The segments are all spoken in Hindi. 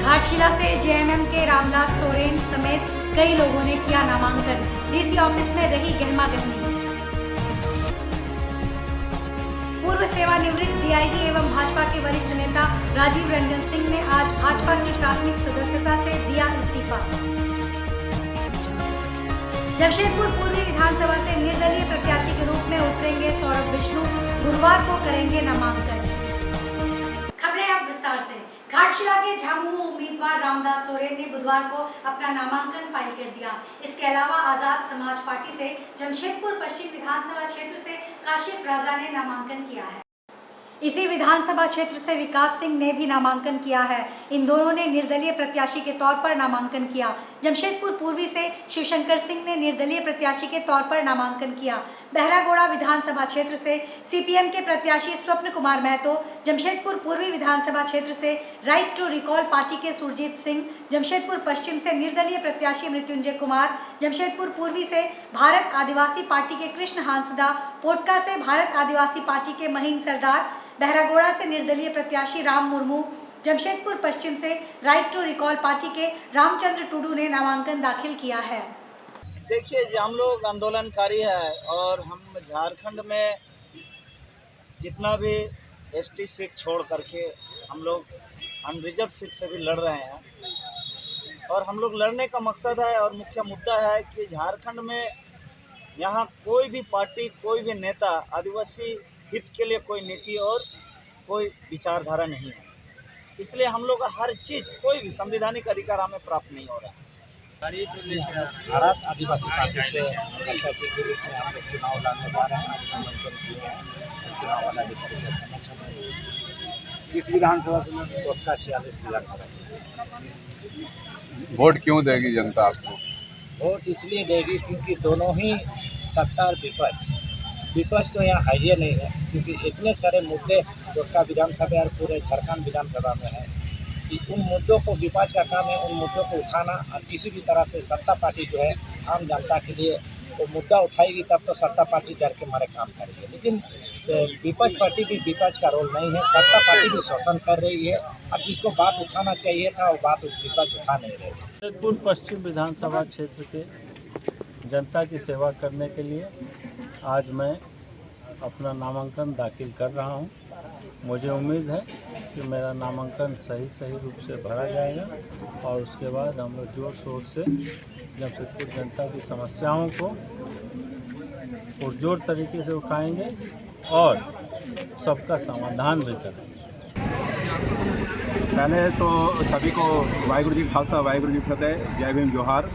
घाटशिला से जेएमएम के रामदास सोरेन समेत कई लोगों ने किया नामांकन। डीसी ऑफिस में रही गहमागहमी। पूर्व सेवानिवृत्त डीआईजी एवं भाजपा के वरिष्ठ नेता राजीव रंजन सिंह ने आज भाजपा की प्राथमिक सदस्यता से दिया इस्तीफा। जमशेदपुर पूर्वी विधानसभा से निर्दलीय प्रत्याशी के रूप में उतरेंगे सौरभ विष्णु, गुरुवार को करेंगे नामांकन। खबरें अब विस्तार से। घाटशिला के झामुमो उम्मीदवार रामदास सोरेन ने बुधवार को अपना नामांकन फाइल कर दिया। इसके अलावा आजाद समाज पार्टी से जमशेदपुर पश्चिम विधानसभा क्षेत्र से काशिफ राजा ने नामांकन किया है। इसी विधानसभा क्षेत्र से विकास सिंह ने भी नामांकन किया है। इन दोनों ने निर्दलीय प्रत्याशी के तौर पर नामांकन किया। जमशेदपुर पूर्वी से शिवशंकर सिंह ने निर्दलीय प्रत्याशी के तौर पर नामांकन किया। बहरागोड़ा विधानसभा क्षेत्र से सीपीएम के प्रत्याशी स्वप्न कुमार महतो, जमशेदपुर पूर्वी विधानसभा क्षेत्र से राइट टू रिकॉल पार्टी के सुरजीत सिंह, जमशेदपुर पश्चिम से निर्दलीय प्रत्याशी मृत्युंजय कुमार, जमशेदपुर पूर्वी से भारत आदिवासी पार्टी के कृष्ण हांसदा, पोटका से भारत आदिवासी पार्टी के महीन सरदार, बहरागोड़ा से निर्दलीय प्रत्याशी राम मुर्मू, जमशेदपुर पश्चिम से राइट टू रिकॉल पार्टी के रामचंद्र टुडू ने नामांकन दाखिल किया है। देखिए, हम लोग आंदोलनकारी है और हम झारखंड में जितना भी एसटी सीट छोड़ करके हम लोग अनरिजर्व सीट से भी लड़ रहे हैं। और हम लोग लड़ने का मकसद है और मुख्य मुद्दा है कि झारखंड में यहाँ कोई भी पार्टी, कोई भी नेता आदिवासी हित के लिए कोई नीति और कोई विचारधारा नहीं है। इसलिए हम लोग का हर चीज़, कोई भी संवैधानिक अधिकार हमें प्राप्त नहीं हो रहा है। भारत आदिवासी पार्टी से प्रत्याशी के रूप में हम लोग चुनाव लड़ने जा रहे हैं। नामांकन किए हैं, चुनाव वाला इस विधानसभा से 46 विधानसभा से। वोट क्यों देगी जनता आपको? वोट इसलिए देगी क्योंकि दोनों ही सत्ता और विपक्ष तो यहाँ है ही नहीं है, क्योंकि इतने सारे मुद्दे गोरखा विधानसभा और पूरे झारखंड विधानसभा में है कि उन मुद्दों को विपक्ष का काम है उन मुद्दों को उठाना। और किसी भी तरह से सत्ता पार्टी जो है आम जनता के लिए वो मुद्दा उठाएगी तब तो सत्ता पार्टी डर के मारे काम करेगी। लेकिन विपक्ष पार्टी भी विपक्ष का रोल नहीं है, सत्ता पार्टी भी शोषण कर रही है। अब जिसको बात उठाना चाहिए था वो बात विपक्ष उठा नहीं रही। जमशेदपुर पश्चिम विधानसभा क्षेत्र के जनता की सेवा करने के लिए आज मैं अपना नामांकन दाखिल कर रहा हूं। मुझे उम्मीद है कि मेरा नामांकन सही रूप से भरा जाएगा और उसके बाद हम लोग जोर शोर से जमशेदपुर जनता की समस्याओं को पुरजोर तरीके से उठाएंगे और सबका समाधान भी करेंगे। पहले तो सभी को वाहिगुरू जी खालसा वाहिगुरू जी फतेह, जय भीम जोहार।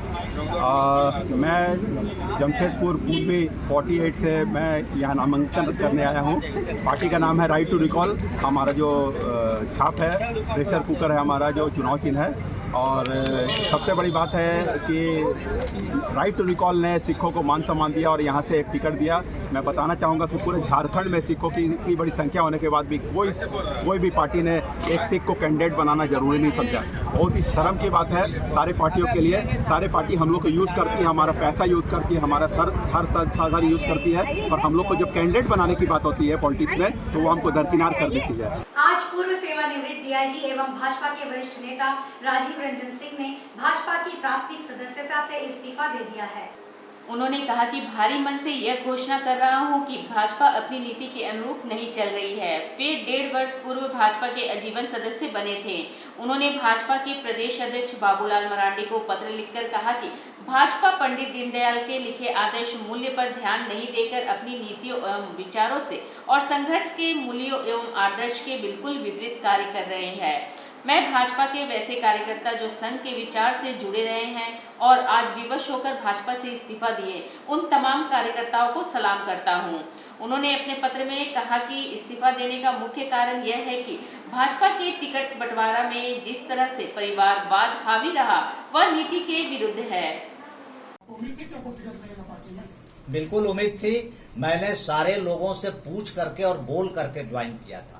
मैं जमशेदपुर पूर्वी 48 से मैं यहाँ नामांकन करने आया हूँ। पार्टी का नाम है राइट टू रिकॉल। हमारा जो छाप है, प्रेशर कुकर है हमारा जो चुनाव चिन्ह है। और सबसे बड़ी बात है कि राइट टू रिकॉल ने सिखों को मान सम्मान दिया और यहाँ से एक टिकट दिया। मैं बताना चाहूँगा कि पूरे झारखंड में सिखों की इतनी बड़ी संख्या होने के बाद भी कोई भी पार्टी ने एक सिख को कैंडिडेट बनाना जरूरी नहीं समझा। बहुत ही शर्म की बात है सारे पार्टियों के लिए। सारे पार्टी हम लोग को यूज़ करती है, हमारा पैसा यूज़ करती है, हमारा हर साधन यूज़ करती है, और हम लोग को जब कैंडिडेट बनाने की बात होती है पॉलिटिक्स में तो वो हमको दरकिनार कर देती है। आज पूर्व सेवानिवृत्त डीआईजी एवं भाजपा के वरिष्ठ नेता राजीव रंजन सिंह ने भाजपा की प्राथमिक सदस्यता से इस्तीफा दे दिया है। उन्होंने कहा कि भारी मन से यह घोषणा कर रहा हूं कि भाजपा अपनी नीति के अनुरूप नहीं चल रही है। वे 1.5 वर्ष पूर्व भाजपा के आजीवन सदस्य बने थे। उन्होंने भाजपा के प्रदेश अध्यक्ष बाबूलाल मरांडी को पत्र लिखकर कहा कि भाजपा पंडित दीनदयाल के लिखे आदर्श मूल्य पर ध्यान नहीं देकर अपनी नीतियों एवं विचारों से और संघर्ष के मूल्यों एवं आदर्श के बिल्कुल विपरीत कार्य कर रहे हैं। मैं भाजपा के वैसे कार्यकर्ता जो संघ के विचार से जुड़े रहे हैं और आज विवश होकर भाजपा से इस्तीफा दिए उन तमाम कार्यकर्ताओं को सलाम करता हूं। उन्होंने अपने पत्र में कहा कि इस्तीफा देने का मुख्य कारण यह है कि भाजपा के टिकट बंटवारा में जिस तरह से परिवारवाद हावी रहा वह नीति के विरुद्ध है। बिल्कुल उम्मीद थी। मैंने सारे लोगों से पूछ करके और बोल करके ज्वाइन किया था।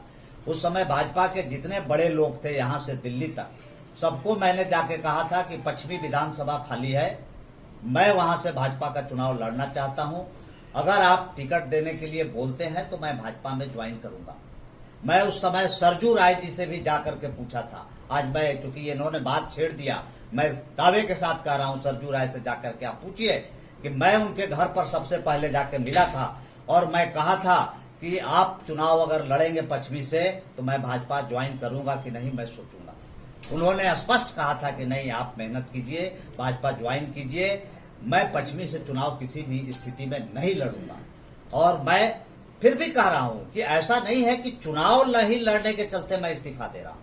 उस समय भाजपा के जितने बड़े लोग थे यहाँ से दिल्ली तक, सबको मैंने जाके कहा था कि पश्चिमी विधानसभा खाली है, मैं वहाँ से भाजपा का चुनाव लड़ना चाहता हूँ। अगर आप टिकट देने के लिए बोलते हैं तो मैं भाजपा में ज्वाइन करूँगा। मैं उस समय सरजू राय जी से भी जाकर के पूछा था। आज मैं, चूंकि इन्होंने बात छेड़ दिया, मैं दावे के साथ कह रहा हूं, सरजू राय से जाकर के आप पूछिए कि मैं उनके घर पर सबसे पहले जाके मिला था और मैं कहा था कि आप चुनाव अगर लड़ेंगे पश्चिमी से तो मैं भाजपा ज्वाइन करूंगा कि नहीं, मैं सोचूंगा। उन्होंने स्पष्ट कहा था कि नहीं, आप मेहनत कीजिए, भाजपा ज्वाइन कीजिए, मैं पश्चिमी से चुनाव किसी भी स्थिति में नहीं लड़ूंगा। और मैं फिर भी कह रहा हूं कि ऐसा नहीं है कि चुनाव नहीं लड़ने के चलते मैं इस्तीफा दे रहा हूं,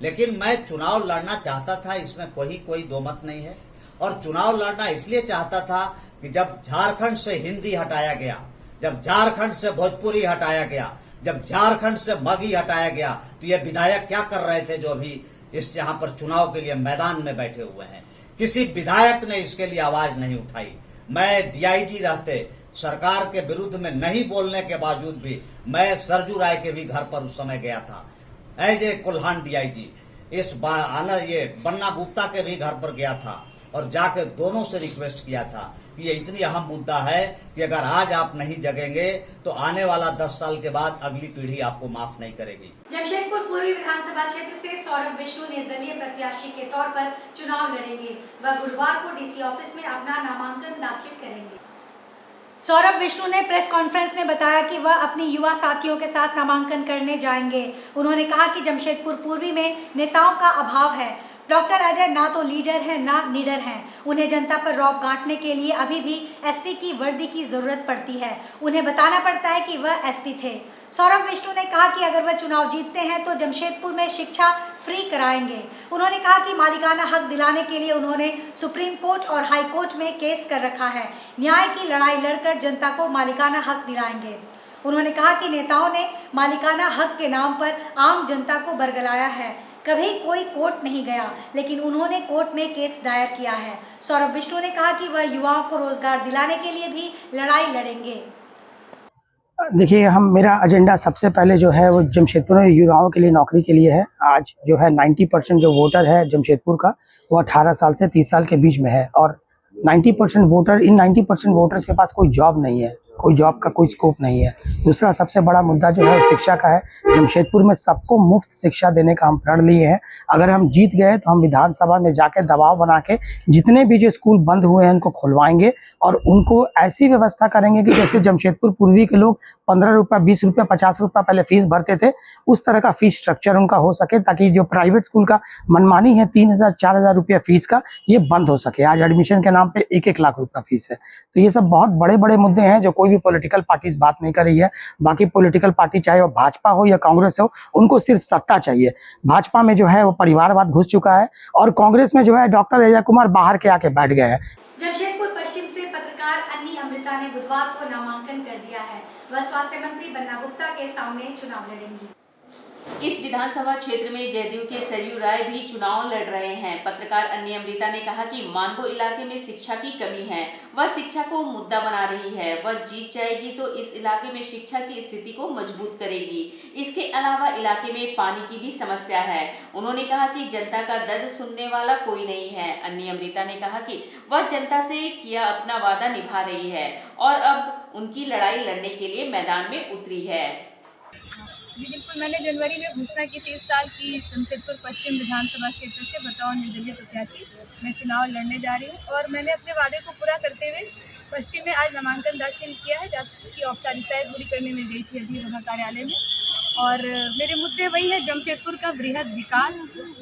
लेकिन मैं चुनाव लड़ना चाहता था, इसमें कोई दो मत नहीं है। और चुनाव लड़ना इसलिए चाहता था कि जब झारखंड से हिंदी हटाया गया, जब झारखंड से भोजपुरी हटाया गया, जब झारखंड से मगही हटाया गया, तो ये विधायक क्या कर रहे थे जो अभी इस यहाँ पर चुनाव के लिए मैदान में बैठे हुए हैं? किसी विधायक ने इसके लिए आवाज नहीं उठाई। मैं डीआईजी रहते, सरकार के विरुद्ध में नहीं बोलने के बावजूद भी मैं सरजू राय के भी घर पर उस समय गया था एज ए कुल्हान डीआईजी। ये बन्ना गुप्ता के भी घर पर गया था और जाकर दोनों से रिक्वेस्ट किया था कि ये इतनी अहम मुद्दा है कि अगर आज आप नहीं जगेंगे तो आने वाला 10 साल के बाद अगली पीढ़ी आपको माफ नहीं करेगी। जमशेदपुर पूर्वी विधानसभा क्षेत्र से सौरभ विष्णु निर्दलीय प्रत्याशी के तौर पर चुनाव लड़ेंगे। वह गुरुवार को डीसी ऑफिस में अपना नामांकन दाखिल करेंगे। सौरभ विष्णु ने प्रेस कॉन्फ्रेंस में बताया कि वह अपनी युवा साथियों के साथ नामांकन करने जाएंगे। उन्होंने कहा कि जमशेदपुर पूर्वी में नेताओं का अभाव है। डॉक्टर अजय ना तो लीडर हैं ना नीडर हैं। उन्हें जनता पर रौब गांठने के लिए अभी भी एसपी की वर्दी की जरूरत पड़ती है। उन्हें बताना पड़ता है कि वह एसपी थे। सौरभ विष्णु ने कहा कि अगर वह चुनाव जीतते हैं तो जमशेदपुर में शिक्षा फ्री कराएंगे। उन्होंने कहा कि मालिकाना हक दिलाने के लिए उन्होंने सुप्रीम कोर्ट और हाई कोर्ट में केस कर रखा है। न्याय की लड़ाई लड़कर जनता को मालिकाना हक दिलाएंगे। उन्होंने कहा कि नेताओं ने मालिकाना हक के नाम पर आम जनता को बरगलाया है। कभी कोई कोर्ट नहीं गया, लेकिन उन्होंने कोर्ट में केस दायर किया है। सौरभ विष्णु ने कहा कि वह युवाओं को रोजगार दिलाने के लिए भी लड़ाई लड़ेंगे। देखिए, मेरा एजेंडा सबसे पहले जो है वो जमशेदपुर में युवाओं के लिए नौकरी के लिए है। आज जो है 90% जो वोटर है जमशेदपुर का वो 18 साल से 30 साल के बीच में है और 90% वोटर, इन 90% वोटर्स के पास कोई जॉब नहीं है, कोई जॉब का कोई स्कोप नहीं है। दूसरा सबसे बड़ा मुद्दा जो है शिक्षा का है। जमशेदपुर में सबको मुफ्त शिक्षा देने का हम प्रण लिए हैं। अगर हम जीत गए तो हम विधानसभा में जाके दबाव बना के जितने भी जो स्कूल बंद हुए हैं उनको खुलवाएंगे और उनको ऐसी व्यवस्था करेंगे कि जैसे जमशेदपुर पूर्वी के लोग 15 रुपये, 20 रुपये, 50 रुपये पहले फीस भरते थे, उस तरह का फीस स्ट्रक्चर उनका हो सके, ताकि जो प्राइवेट स्कूल का मनमानी है 3,000, 4,000 रुपये फीस का, ये बंद हो सके। आज एडमिशन के नाम पे 1-1 लाख रुपया फीस है। तो ये सब बहुत बड़े बड़े मुद्दे हैं जो कोई भी पॉलिटिकल पार्टी बात नहीं कर रही है। बाकी पॉलिटिकल पार्टी चाहे वो भाजपा हो या कांग्रेस हो, उनको सिर्फ सत्ता चाहिए। भाजपा में जो है वो परिवारवाद घुस चुका है और कांग्रेस में जो है डॉक्टर अजय कुमार बाहर के आके बैठ गए हैं। जमशेदपुर पश्चिम से पत्रकार अन्नी अमृता ने बुधवार को नामांकन कर दिया है। वह स्वास्थ्य मंत्री बन्ना गुप्ता के सामने चुनाव लड़ेंगी। इस विधानसभा क्षेत्र में जदयू के सरयू राय भी चुनाव लड़ रहे हैं। पत्रकार अन्नी अमृता ने कहा कि मानगो इलाके में शिक्षा की कमी है, वह शिक्षा को मुद्दा बना रही है। वह जीत जाएगी तो इस इलाके में शिक्षा की स्थिति को मजबूत करेगी। इसके अलावा इलाके में पानी की भी समस्या है। उन्होंने कहा कि जनता का दर्द सुनने वाला कोई नहीं है। अन्नी अमृता ने कहा कि वह जनता से किया अपना वादा निभा रही है और अब उनकी लड़ाई लड़ने के लिए मैदान में उतरी है। जी बिल्कुल, मैंने जनवरी में घोषणा की थी इस साल की जमशेदपुर पश्चिम विधानसभा क्षेत्र से बतौर निर्दलीय प्रत्याशी मैं चुनाव लड़ने जा रही हूँ और मैंने अपने वादे को पूरा करते हुए पश्चिम में आज नामांकन दाखिल किया है। उसकी औपचारिकताएं पूरी करने में गई थी अभी वहाँ कार्यालय में और मेरे मुद्दे वही है, जमशेदपुर का बृहद विकास,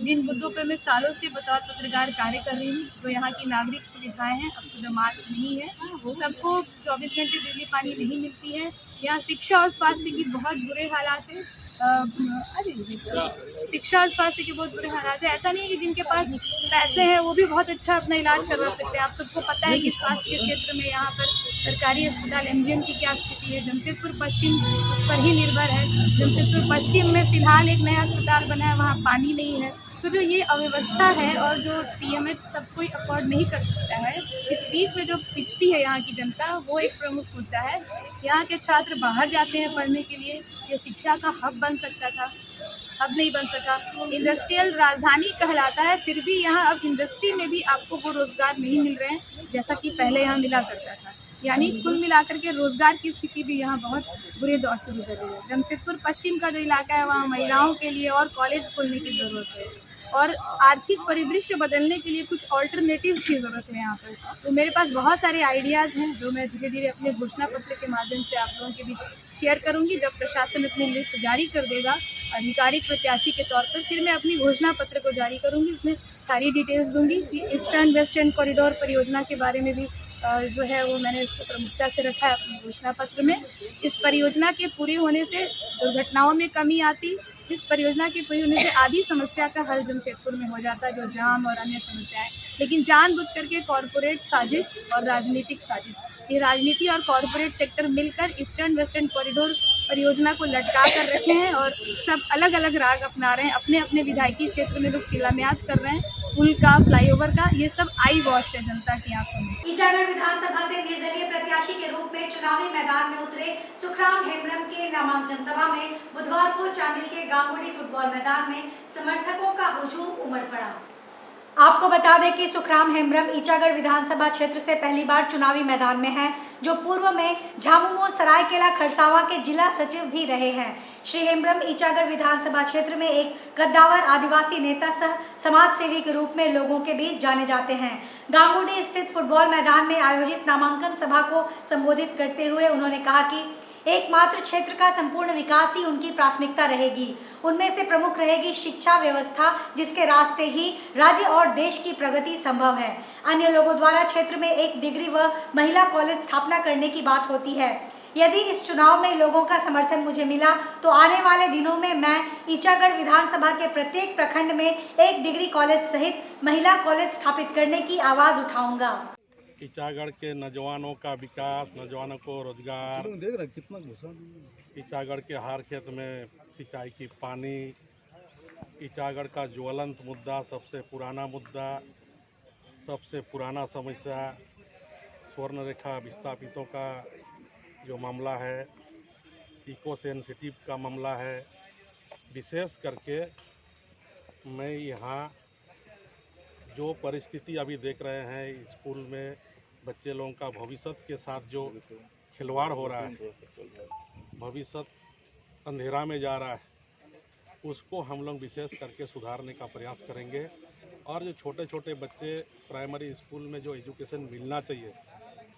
जिन मुद्दों पर मैं सालों से बतौर पत्रकार कार्य कर रही हूँ। जो यहाँ की नागरिक सुविधाएं हैं, अब तो मार्ग नहीं है, सबको 24 घंटे बिजली पानी नहीं मिलती है। यहाँ शिक्षा और स्वास्थ्य की बहुत बुरे हालात हैं। शिक्षा और स्वास्थ्य के बहुत बुरे हालात है। ऐसा नहीं है कि जिनके पास पैसे हैं वो भी बहुत अच्छा अपना इलाज करवा सकते हैं। आप सबको पता है कि स्वास्थ्य के क्षेत्र में यहाँ पर सरकारी अस्पताल एमजीएम की क्या स्थिति है। जमशेदपुर पश्चिम उस पर ही निर्भर है। जमशेदपुर पश्चिम में फिलहाल एक नया अस्पताल बना है, वहाँ पानी नहीं है। तो जो ये अव्यवस्था है और जो टीएमएच सब कोई अफोर्ड नहीं कर सकता है, इस बीच में जो पिसती है यहाँ की जनता, वो एक प्रमुख मुद्दा है। यहाँ के छात्र बाहर जाते हैं पढ़ने के लिए, ये शिक्षा का हब बन सकता था, अब नहीं बन सका। इंडस्ट्रियल राजधानी कहलाता है, फिर भी यहाँ अब इंडस्ट्री में भी आपको वो रोज़गार नहीं मिल रहे हैं जैसा कि पहले यहाँ मिला करता था। यानी कुल मिलाकर के रोज़गार की स्थिति भी यहाँ बहुत बुरे दौर से गुजर रही है। जमशेदपुर पश्चिम का जो इलाका है वहाँ महिलाओं के लिए और कॉलेज खोलने की ज़रूरत है और आर्थिक परिदृश्य बदलने के लिए कुछ ऑल्टरनेटिव्स की ज़रूरत है यहाँ पर। तो मेरे पास बहुत सारे आइडियाज़ हैं जो मैं धीरे धीरे अपने घोषणा पत्र के माध्यम से आप लोगों के बीच शेयर करूँगी। जब प्रशासन अपनी लिस्ट जारी कर देगा आधिकारिक प्रत्याशी के तौर पर, फिर मैं अपनी घोषणा पत्र को जारी करूँगी। इसमें सारी डिटेल्स दूँगी कि ईस्टर्न वेस्टर्न कॉरिडोर परियोजना के बारे में भी जो है वो मैंने इसको प्रमुखता से रखा है अपने घोषणा पत्र में। इस परियोजना के पूरे होने से दुर्घटनाओं में कमी आती, इस परियोजना के पूरी होने से आधी समस्या का हल जमशेदपुर में हो जाता, जो जाम और अन्य समस्याएं। लेकिन जानबूझ करके कॉरपोरेट साजिश और राजनीतिक साजिश, ये राजनीति और कॉरपोरेट सेक्टर मिलकर ईस्टर्न वेस्टर्न कॉरिडोर परियोजना को लटका कर रखे हैं और सब अलग अलग राग अपना रहे हैं। अपने अपने विधायकी क्षेत्र में लोग शिलान्यास कर रहे हैं, पुल का, फ्लाईओवर का। ये सब आई वॉश है जनता की आंखों में। ईचागढ़ विधानसभा से निर्दलीय प्रत्याशी के रूप में चुनावी मैदान में उतरे सुखराम हेम्ब्रम के नामांकन सभा में बुधवार को चांडिल के गांगुड़ी फुटबॉल मैदान में समर्थकों का हुजूम उमड़ पड़ा। आपको बता दें कि सुखराम हेम्ब्रम ईचागढ़ विधानसभा क्षेत्र से पहली बार चुनावी मैदान में हैं, जो पूर्व में झामुमो सरायकेला खरसावां के जिला सचिव भी रहे हैं। श्री हेम्ब्रम ईचागढ़ विधानसभा क्षेत्र में एक कद्दावर आदिवासी नेता सह समाज सेवी के रूप में लोगों के बीच जाने जाते हैं। गांगुड़ी स्थित फुटबॉल मैदान में आयोजित नामांकन सभा को संबोधित करते हुए उन्होंने कहा कि एकमात्र क्षेत्र का संपूर्ण विकास ही उनकी प्राथमिकता रहेगी। उनमें से प्रमुख रहेगी शिक्षा व्यवस्था, जिसके रास्ते ही राज्य और देश की प्रगति संभव है। अन्य लोगों द्वारा क्षेत्र में एक डिग्री व महिला कॉलेज स्थापना करने की बात होती है। यदि इस चुनाव में लोगों का समर्थन मुझे मिला तो आने वाले दिनों में मैं ईचागढ़ विधानसभा के प्रत्येक प्रखंड में एक डिग्री कॉलेज सहित महिला कॉलेज स्थापित करने की आवाज़ उठाऊंगा। ईचागढ़ के नौजवानों का विकास, नौजवानों को रोजगार, ईचागढ़ के हर क्षेत्र में सिंचाई की पानी, ईचागढ़ का ज्वलंत मुद्दा, सबसे पुराना मुद्दा, सबसे पुराना समस्या स्वर्ण रेखा विस्थापितों का जो मामला है, इको सेंसिटिव का मामला है। विशेष करके मैं यहाँ जो परिस्थिति अभी देख रहे हैं, स्कूल में बच्चे लोगों का भविष्य के साथ जो खिलवाड़ हो रहा है, भविष्य अंधेरा में जा रहा है, उसको हम लोग विशेष करके सुधारने का प्रयास करेंगे। और जो छोटे छोटे बच्चे प्राइमरी स्कूल में जो एजुकेशन मिलना चाहिए,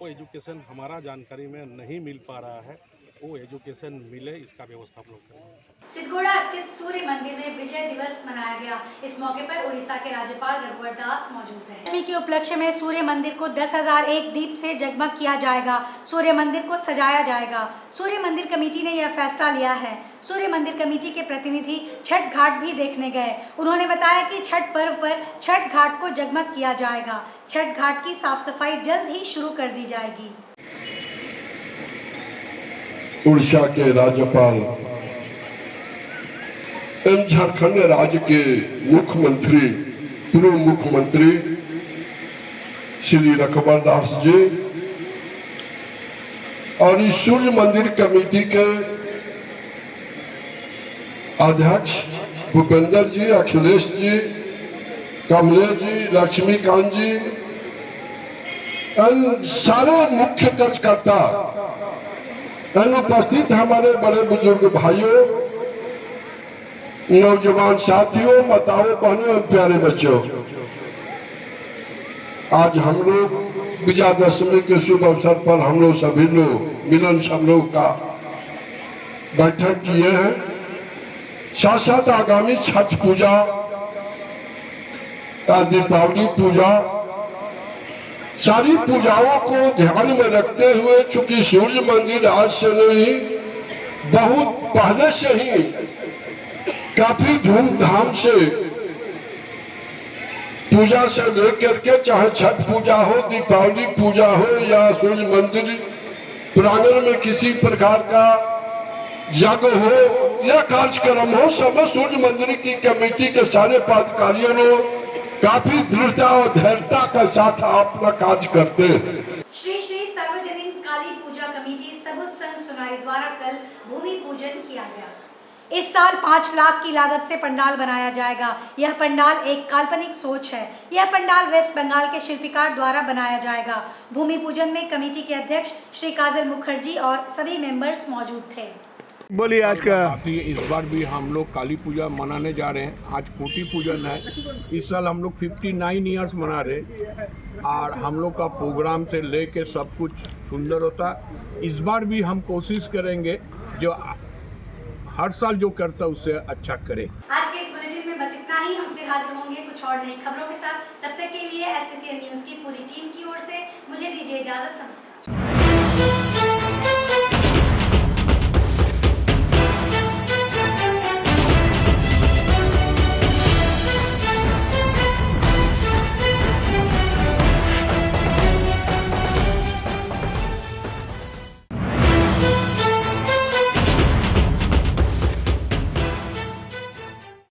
वो एजुकेशन हमारा जानकारी में नहीं मिल पा रहा है, वो एजुकेशन मिले, इसका व्यवस्था हम लोग करेंगे। सिद्धगोड़ा स्थित सूर्य मंदिर में विजय दिवस मनाया गया। इस मौके पर उड़ीसा के राज्यपाल रघुवर दास मौजूद रहे। दशमी के उपलक्ष्य में सूर्य मंदिर को 10,001 दीप से जगमग किया जाएगा। सूर्य मंदिर को सजाया जाएगा। सूर्य मंदिर कमेटी ने यह फैसला लिया है। सूर्य मंदिर कमेटी के प्रतिनिधि छठ घाट भी देखने गए। उन्होंने बताया कि छठ पर्व पर छठ घाट को जगमग किया जाएगा। छठ घाट की साफ सफाई जल्द ही शुरू कर दी जाएगी। उड़ीसा के राज्यपाल एवं झारखंड राज्य के मुख्यमंत्री, पूर्व मुख्यमंत्री श्री रघुवर दास जी और इस सूर्य मंदिर कमेटी के अध्यक्ष भूपेंद्र जी, अखिलेश जी, कमलेश जी, लक्ष्मीकांत जी, सारे मुख्य कार्यकर्ता, अनुपस्थित हमारे बड़े बुजुर्ग भाइयों, नौजवान साथियों, माताओं, बहनों, प्यारे बच्चों, आज हम लोग विजयादशमी के शुभ अवसर पर हम लोग सभी लोग मिलन समारोह का बैठक किए हैं। साथ साथ आगामी छठ पूजा, दीपावली पूजा, सारी पूजाओं को ध्यान में रखते हुए, चूंकि सूर्य मंदिर आज से नहीं बहुत पहले से ही काफी धूमधाम से पूजा से लेकर के, चाहे छठ पूजा हो, दीपावली पूजा हो या सूर्य मंदिर प्रांगण में किसी प्रकार का यज्ञ हो या कार्यक्रम हो, सब सूर्य मंदिर की कमेटी के सारे पदाधिकारियों ने काफी दृढ़ता और धैर्यता के साथ अपना कार्य करते हैं। श्री श्री सार्वजनिक काली पूजा कमेटी सबुत संघ सुनाई द्वारा कल भूमि पूजन किया गया। इस साल 5 लाख की लागत से पंडाल बनाया जाएगा। यह पंडाल एक काल्पनिक सोच है। यह पंडाल वेस्ट बंगाल के शिल्पकार द्वारा बनाया जाएगा। भूमि पूजन में कमेटी के अध्यक्ष श्री काजल मुखर्जी और सभी मेंबर्स मौजूद थे। बोलिए आज का इस बार भी हम लोग काली पूजा मनाने जा रहे हैं। आज कोटि पूजन है। इस साल हम लोग 59 ईयर्स मना रहे और हम लोग का प्रोग्राम से लेके सब कुछ सुंदर होता। इस बार भी हम कोशिश करेंगे जो हर साल जो करता है उससे अच्छा करे। आज के इस बुलेटिन में बस इतना ही। हम फिर हाजिर होंगे कुछ और नई खबरों के साथ। तब तक के लिए SCCN न्यूज़ की पूरी टीम की ओर से मुझे दीजिए इजाजत। नमस्कार।